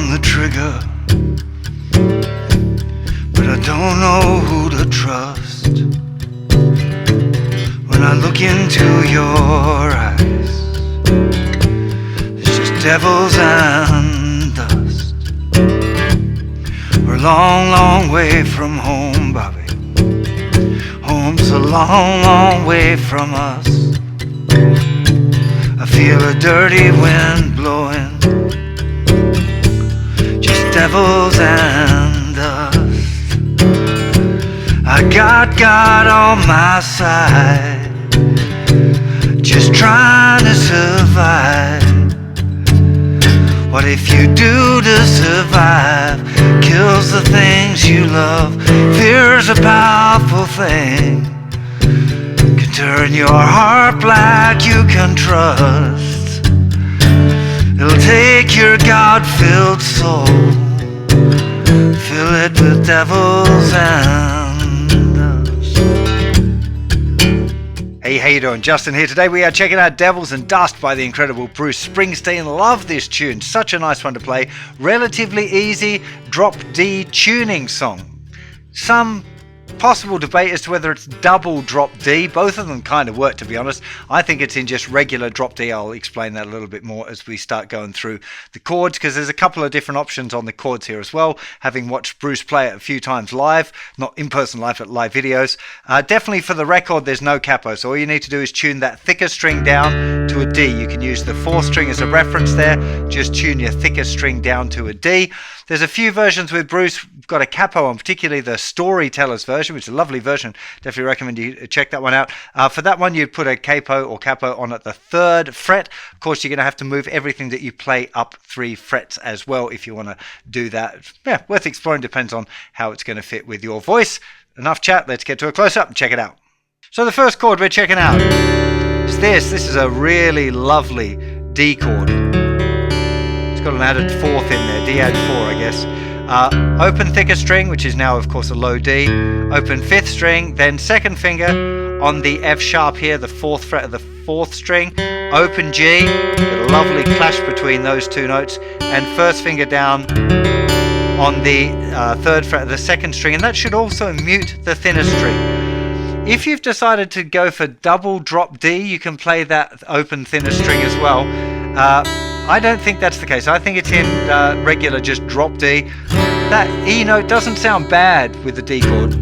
on the trigger, but I don't know who to trust. When I look into your eyes, it's just devils and dust. We're a long, long way from home, Bobby. Home's a long, long way from us. I feel a dirty wind blowing, just devils and dust. I got God on my side, just trying to survive. What if you do to survive kills the things you love? Fear's a powerful thing, can turn your heart black, you can trust. It'll take your God-filled soul, fill it with devils and dust. Hey, how you doing? Justin here. Today we are checking out Devils and Dust by the incredible Bruce Springsteen. Love this tune. Such a nice one to play. Relatively easy drop D tuning song. Some possible debate as to whether it's double drop D. Both of them kind of work, to be honest. I think it's in just regular drop D. I'll explain that a little bit more as we start going through the chords, because there's a couple of different options on the chords here as well, having watched Bruce play it a few times live, not in person live, but live videos. Definitely for the record, there's no capo, so all you need to do is tune that thicker string down to a D. You can use the 4th string as a reference there. Just tune your thicker string down to a D. There's a few versions with Bruce. We've got a capo on, particularly the Storyteller's version, which is a lovely version. Definitely recommend you check that one out. For that one, you'd put a capo or capo on at the 3rd fret. Of course, you're going to have to move everything that you play up 3 frets as well if you want to do that. Yeah, worth exploring. Depends on how it's going to fit with your voice. Enough chat. Let's get to a close-up and check it out. So the first chord we're checking out is this. This is a really lovely D chord. It's got an added 4th in there, D add 4, I guess. Open thicker string, which is now of course a low D. Open 5th string, then 2nd finger on the F sharp here, the 4th fret of the 4th string. Open G, get a lovely clash between those two notes, and 1st finger down on the 3rd fret of the 2nd string, and that should also mute the thinner string. If you've decided to go for double drop D, you can play that open thinner string as well. I don't think that's the case. I think it's in regular just drop D. That E note doesn't sound bad with the D chord.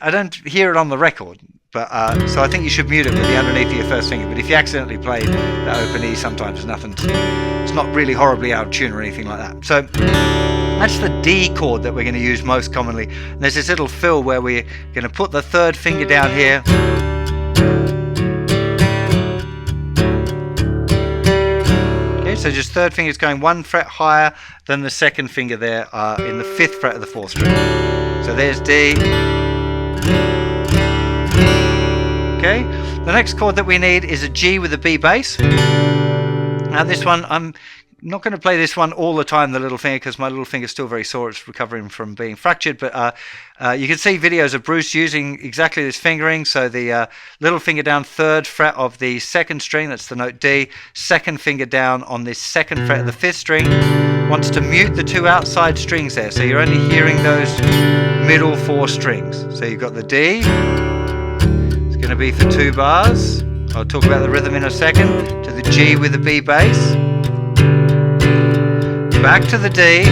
I don't hear it on the record, but so I think you should mute it with the underneath of your 1st finger. But if you accidentally play that open E, sometimes it's not really horribly out of tune or anything like that. So that's the D chord that we're going to use most commonly. And there's this little fill where we're going to put the 3rd finger down here. So just 3rd finger is going 1 fret higher than the 2nd finger there in the 5th fret of the 4th string. So there's D. Okay. The next chord that we need is a G with a B bass. Now this one, I'm not going to play this one all the time, the little finger, because my little finger's still very sore. It's recovering from being fractured. But you can see videos of Bruce using exactly this fingering. So the little finger down 3rd fret of the 2nd string, that's the note D. 2nd finger down on the 2nd fret of the 5th string. Wants to mute the 2 outside strings there. So you're only hearing those middle 4 strings. So you've got the D. It's going to be for 2 bars. I'll talk about the rhythm in a second. To the G with the B bass. Back to the D.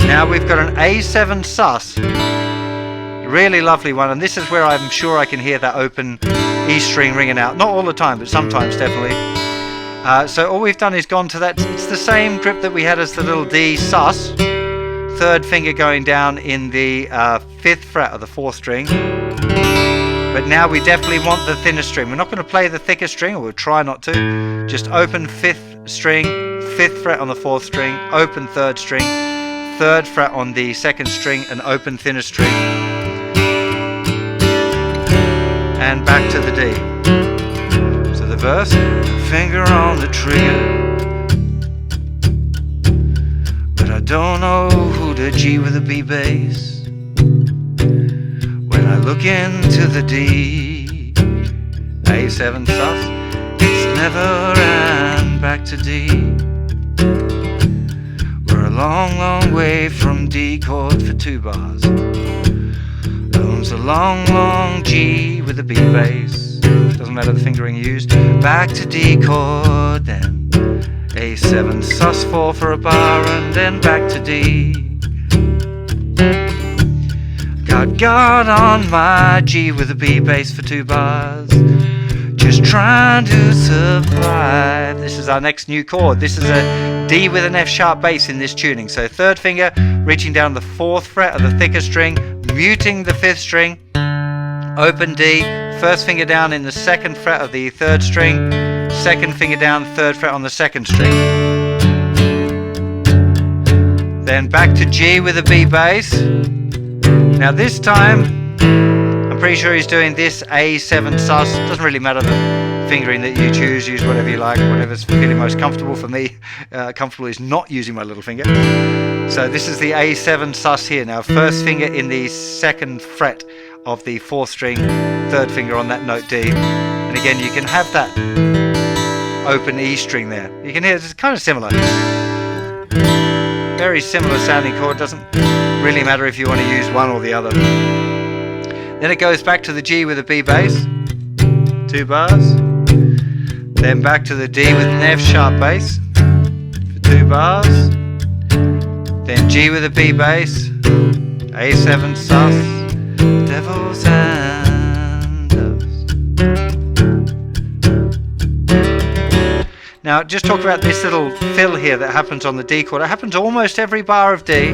Now we've got an A7 sus. Really lovely one, and this is where I'm sure I can hear that open E string ringing out. Not all the time, but sometimes definitely. So all we've done is gone to that. It's the same grip that we had as the little D sus. 3rd finger going down in the 5th fret of the 4th string. But now we definitely want the thinner string. We're not going to play the thicker string, or we'll try not to. Just open 5th string, 5th fret on the 4th string, open 3rd string, 3rd fret on the 2nd string, and open thinner string. And back to the D. So the verse, finger on the trigger, but I don't know who to G with a B bass. When I look into the D, A7 sus, It's never and back to D. We're a long, long way from D chord for 2 bars. Owns a long, long G with a B bass. Doesn't matter the fingering used. Back to D chord, then A7 sus4 for a bar, and then back to D. Got on my G with a B bass for 2 bars. Just trying to survive. This is our next new chord. This is a D with an F sharp bass in this tuning. So 3rd finger reaching down the 4th fret of the thicker string, muting the 5th string, open D, 1st finger down in the 2nd fret of the 3rd string, 2nd finger down, 3rd fret on the 2nd string. Then back to G with a B bass. Now this time, I'm pretty sure he's doing this A7 sus. Doesn't really matter the fingering that you choose. Use whatever you like, whatever's feeling most comfortable. For me, comfortable is not using my little finger. So this is the A7 sus here. Now 1st finger in the 2nd fret of the 4th string, 3rd finger on that note D. And again, you can have that open E string there. You can hear it's kind of similar. Very similar sounding chord. Doesn't really matter if you want to use one or the other. Then it goes back to the G with a B bass, 2 bars. Then back to the D with an F sharp bass for 2 bars. Then G with a B bass, A7 sus, devils and doves. Now just talk about this little fill here that happens on the D chord. It happens almost every bar of D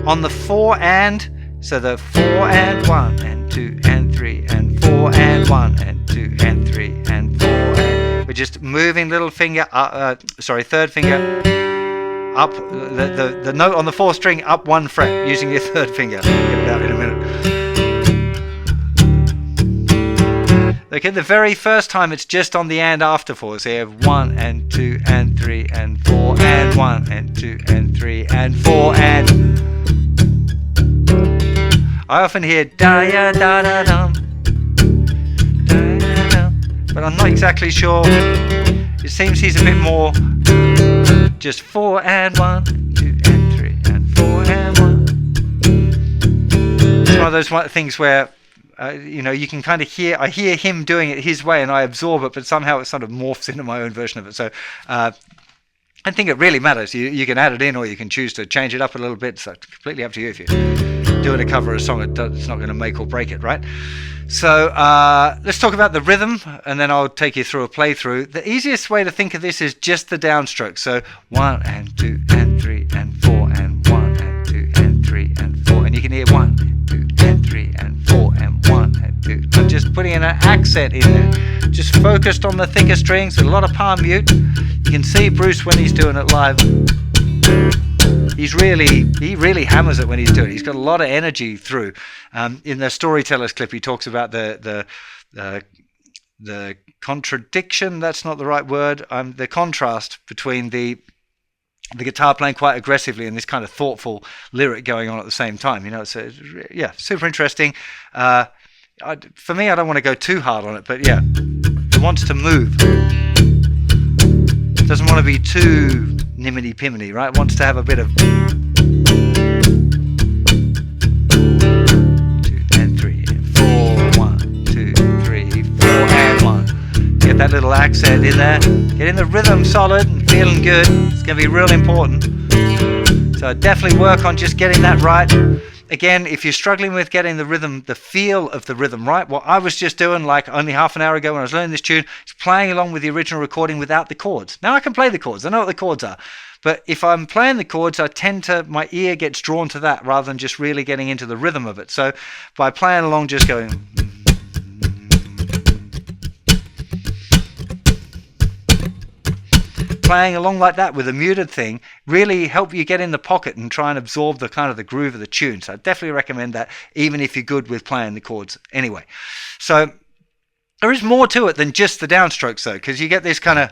on the 4 and, so the 4 and 1 and 2 and 3 and 4 and 1 and 2 and 3 and 4 and we're just moving little finger sorry, 3rd finger up the note on the 4th string up 1 fret using your 3rd finger. I'll get it out in a minute. Okay, the very first time it's just on the and after 4, so you have 1 and 2 and 3 and 4 and 1 and 2 and 3 and 4 and I often hear da ya da da dum, da da dum, but I'm not exactly sure. It seems he's a bit more just 4 and 1, 2 and 3 and 4 and 1. It's one of those things where you know, you can kind of hear, I hear him doing it his way and I absorb it, but somehow it sort of morphs into my own version of it. So I think it really matters. You can add it in or you can choose to change it up a little bit. So it's completely up to you. If you're doing a cover of a song, it's not going to make or break it, right? So let's talk about the rhythm and then I'll take you through a playthrough. The easiest way to think of this is just the downstroke. So 1 and 2 and 3 and 4 and 1 and 2 and 3 and 4. And you can hear 1 and 2 and 3 and 4 and 1 and 2. I'm just putting in an accent in there. Just focused on the thicker strings, a lot of palm mute. You can see Bruce when he's doing it live. He really hammers it when he's doing it. He's got a lot of energy through. In the Storytellers clip, he talks about the contradiction. That's not the right word. The contrast between the guitar playing quite aggressively and this kind of thoughtful lyric going on at the same time. You know, so yeah, super interesting. For me, I don't want to go too hard on it, but yeah, it wants to move. It doesn't want to be too niminy-piminy, right? It wants to have a bit of 2 and 3 and 4, 1, 2, 3, 4 and 1. Get that little accent in there. Getting the rhythm solid and feeling good. It's going to be real important. So definitely work on just getting that right. Again, if you're struggling with getting the rhythm, the feel of the rhythm right, what I was just doing like only half an hour ago when I was learning this tune, is playing along with the original recording without the chords. Now I can play the chords, I know what the chords are, but if I'm playing the chords, my ear gets drawn to that rather than just really getting into the rhythm of it. So by playing along, just going, playing along like that with a muted thing really help you get in the pocket and try and absorb the kind of the groove of the tune. So I definitely recommend that, even if you're good with playing the chords anyway. So there is more to it than just the downstrokes though, because you get this kind of,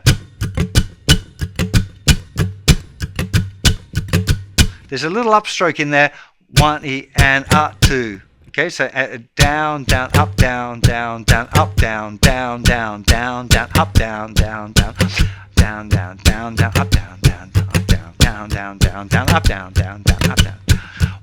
there's a little upstroke in there, 1 E and 2. Okay, so down, down, up, down, down, down, up, down, down, down, down, down, up, down, down, down, down, down, down, down, up, down, down, up, down, down, down, down, down, up, down, down, down, up, down.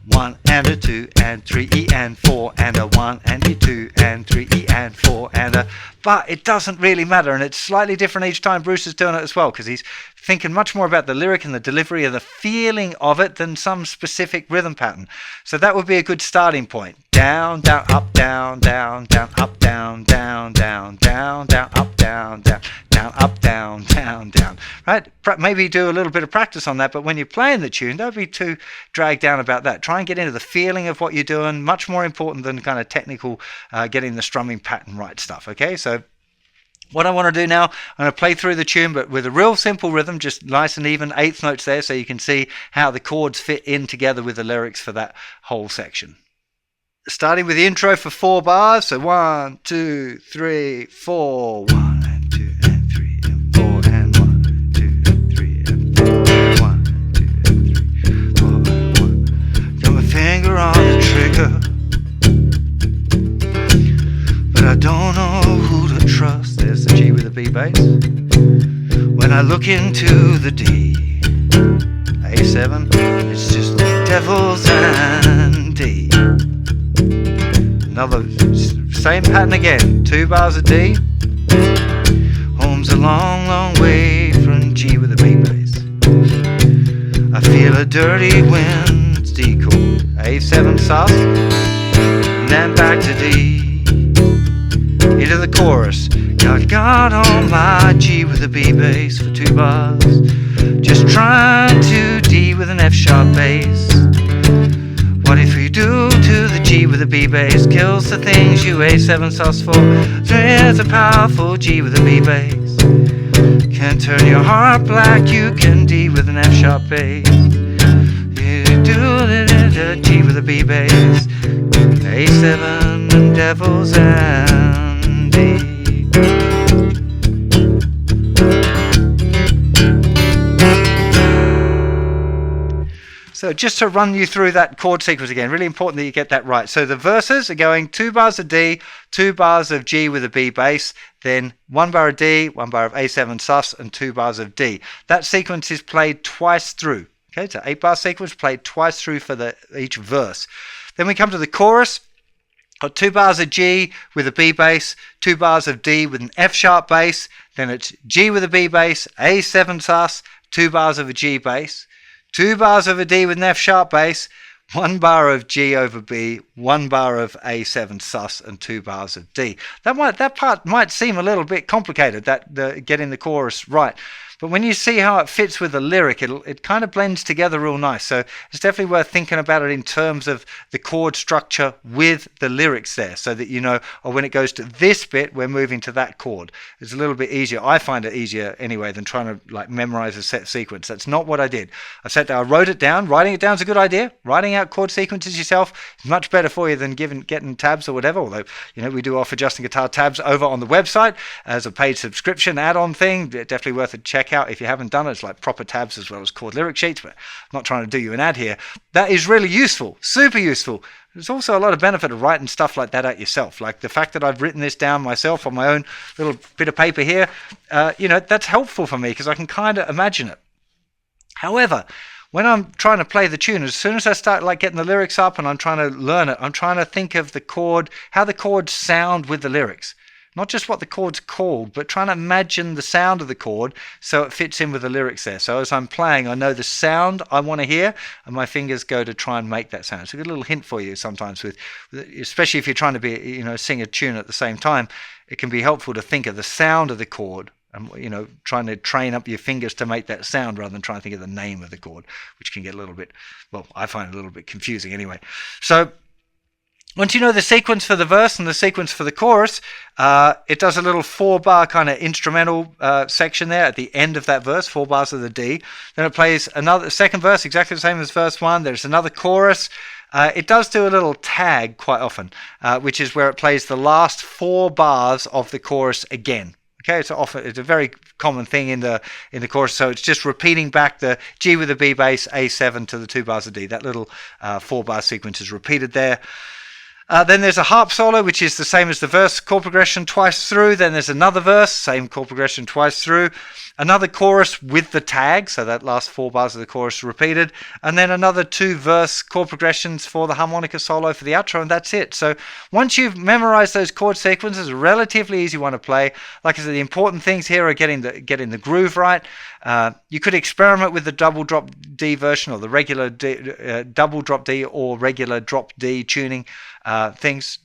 1 and a 2 and 3 E and 4 and a 1 and a 2 and 3 E and 4 and a. But it doesn't really matter, and it's slightly different each time Bruce is doing it as well, because he's thinking much more about the lyric and the delivery and the feeling of it than some specific rhythm pattern. So that would be a good starting point. Down, down, up, down, down, down, up, down, down, down, down, down, up, down, down, down, up, down, down, down. Right? Maybe do a little bit of practice on that, but when you're playing the tune, don't be too dragged down about that. Try and get into the feeling of what you're doing, much more important than kind of technical, getting the strumming pattern right stuff. Okay, so what I want to do now, I'm going to play through the tune, but with a real simple rhythm, just nice and even, eighth notes there, so you can see how the chords fit in together with the lyrics for that whole section. Starting with the intro for 4 bars, so 1, 2, 3, 4, 1 and 2 and 3 and 4 and 1, 2 and 3 and 4, 1, 2 and 3, 4 and 1. Got my finger on the trigger, but I don't know who to trust. There's the G with the B bass. When I look into the D, A7, it's just devils and D. Another same pattern again. 2 bars of D. Home's a long, long way from G with the B bass. I feel a dirty wind, D chord, A7 sus, and then back to D. Into the chorus. Got on my G with a B bass for 2 bars. Just trying to D with an F sharp bass. What if you do to the G with a B bass? Kills the things you A7 sus for. There's a powerful G with a B bass. Can turn your heart black, you can D with an F sharp bass. You do the G with a B bass. A7 and devils and D. So just to run you through that chord sequence again, really important that you get that right. So the verses are going 2 bars of D, 2 bars of G with a B bass, then 1 bar of D, 1 bar of A7 sus, and 2 bars of D. That sequence is played twice through. Okay, it's an 8-bar sequence played twice through for each verse. Then we come to the chorus. Got 2 bars of G with a B bass, 2 bars of D with an F sharp bass, then it's G with a B bass, A7 sus, 2 bars of a G bass, 2 bars of a D with an F sharp bass, 1 bar of G over B, 1 bar of A7 sus, and 2 bars of D. That part might seem a little bit complicated, getting the chorus right. But when you see how it fits with the lyric, it kind of blends together real nice. So it's definitely worth thinking about it in terms of the chord structure with the lyrics there, so that you know, or when it goes to this bit, we're moving to that chord. It's a little bit easier. I find it easier anyway than trying to like memorize a set sequence. That's not what I did. I wrote it down. Writing it down is a good idea. Writing out chord sequences yourself is much better for you than getting tabs or whatever. Although, you know, we do offer Justin Guitar tabs over on the website as a paid subscription add-on thing. Definitely worth a check out if you haven't done it. It's like proper tabs as well as chord lyric sheets, but I'm not trying to do you an ad here. That is really useful, super useful. There's also a lot of benefit of writing stuff like that out yourself. Like the fact that I've written this down myself on my own little bit of paper here, that's helpful for me because I can kind of imagine it. However, when I'm trying to play the tune, as soon as I start like getting the lyrics up and I'm trying to learn it, I'm trying to think of the chord, how the chords sound with the lyrics. Not just what the chord's called, but trying to imagine the sound of the chord so it fits in with the lyrics there. So as I'm playing, I know the sound I want to hear, and my fingers go to try and make that sound. It's a good little hint for you sometimes, especially if you're trying to sing a tune at the same time. It can be helpful to think of the sound of the chord and, trying to train up your fingers to make that sound rather than trying to think of the name of the chord, which can get a little bit, well, I find it a little bit confusing anyway. So once you know the sequence for the verse and the sequence for the chorus, it does a little 4-bar kind of instrumental section there at the end of that verse, 4 bars of the D. Then it plays another second verse, exactly the same as verse 1. There's another chorus. It does do a little tag quite often, which is where it plays the last 4 bars of the chorus again. Okay, it's a very common thing in the chorus, so it's just repeating back the G with the B bass, A7 to the 2 bars of D. That little 4-bar sequence is repeated there. Then there's a harp solo, which is the same as the verse chord progression twice through. Then there's another verse, same chord progression twice through. Another chorus with the tag, so that last 4 bars of the chorus repeated. And then another 2 verse chord progressions for the harmonica solo for the outro, and that's it. So once you've memorized those chord sequences, a relatively easy one to play. Like I said, the important things here are getting the groove right. You could experiment with the double drop D version or the regular double drop D or regular drop D tuning. It's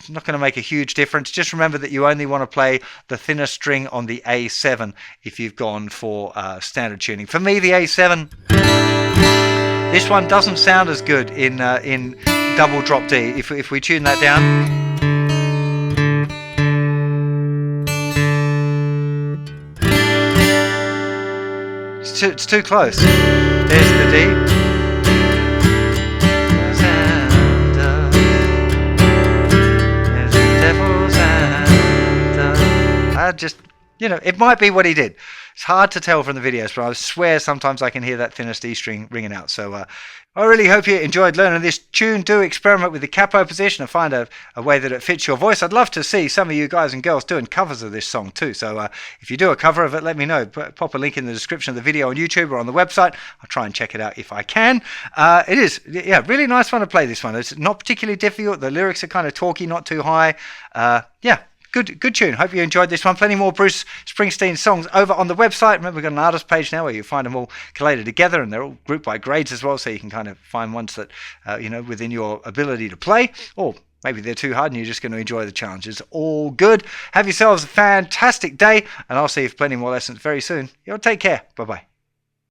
not going to make a huge difference. Just remember that you only want to play the thinner string on the A7 if you've gone for standard tuning. For me, the A7, this one doesn't sound as good in double drop D. If we tune that down, it's too close. There's the D. It might be what he did. It's hard to tell from the videos, but I swear sometimes I can hear that thinnest D string ringing out. So I really hope you enjoyed learning this tune. Do experiment with the capo position and find a way that it fits your voice. I'd love to see some of you guys and girls doing covers of this song too. So if you do a cover of it, let me know. Pop a link in the description of the video on YouTube or on the website. I'll try and check it out if I can. It is, really nice fun to play this one. It's not particularly difficult. The lyrics are kind of talky, not too high. Good tune. Hope you enjoyed this one. Plenty more Bruce Springsteen songs over on the website. Remember, we've got an artist page now where you find them all collated together, and they're all grouped by grades as well, so you can kind of find ones that, within your ability to play, or maybe they're too hard and you're just going to enjoy the challenge. It's all good. Have yourselves a fantastic day, and I'll see you for plenty more lessons very soon. Take care. Bye-bye.